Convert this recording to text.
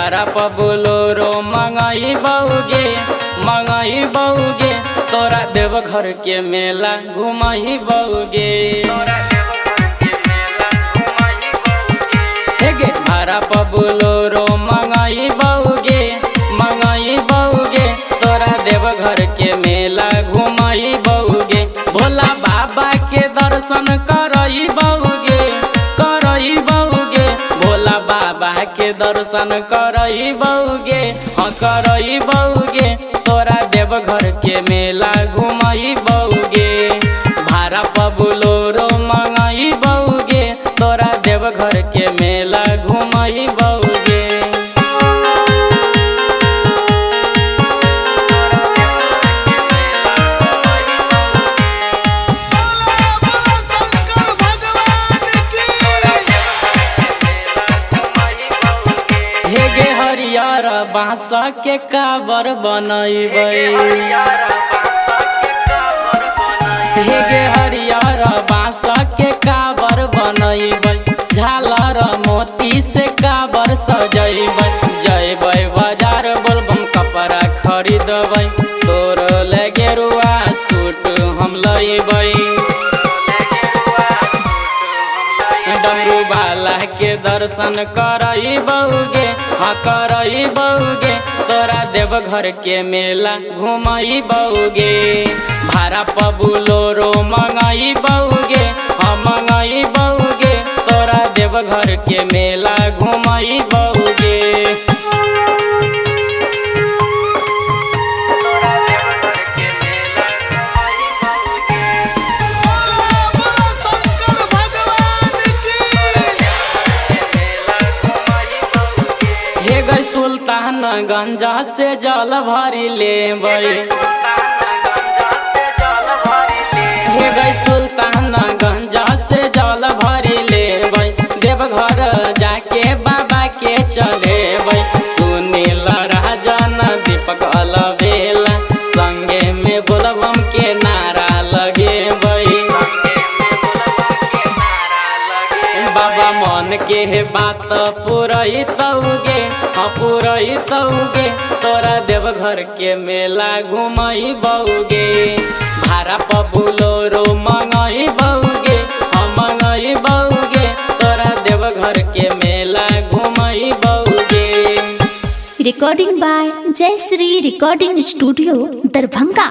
भाड़ा पर बोलोरो मंगाई बउगे तोरा देवघर के मेला घुमाई बउगे। भाड़ा पर बोलोरो मंगाई बउगे तोरा देवघर के मेला घुमाई बउगे। भोला बाबा के दर्शन करई बउगे भोला बाबा के दर्शन करई बउगे। हाँ करई बउगे तोरा देवघर के मेला घुमाई बउगे। भाड़ा पर बोलोरो मंगाई बउगे तोरा देवघर के मेला घुमाई बउगे। हरियर बांस के काबर बनैबै हरियर बांस के काबर बनैबै। झालर मोती से काबर सजैबै। जैबै बाजार बोलबम कपड़ा खरीदबै। तोर लगे रुआ सूट हम लैबै। डमरू वाला के दर्शन करई बउगे। हाँ करई बउगे तोरा देवघर के मेला घुमाई बउगे। भाड़ा पर बोलोरो मंगाई बउगे। हाँ मंगाई बउगे तोरा देवघर के मेला घुमाई बउगे। सुल्तानगंज से जल भरी लेबै। सुल्तानगंज से जल भरी लेबै। देवघर जाके बाबा के चढ़ेबै। सुनील राजन दीपक अलबेला संगे में बोलबम के नारा लगेबै। बाबा मन के बात पूरई तउगे। हाँ पूरई तउगे तोरा देवघर के मेला घुमाई बउगे। भाड़ा पर बोलोरो मंगाई बउगे। हाँ मंगाई बउगे तोरा देवघर के मेला घुमाई बउगे। रिकॉर्डिंग बाय जय श्री रिकॉर्डिंग स्टूडियो दरभंगा।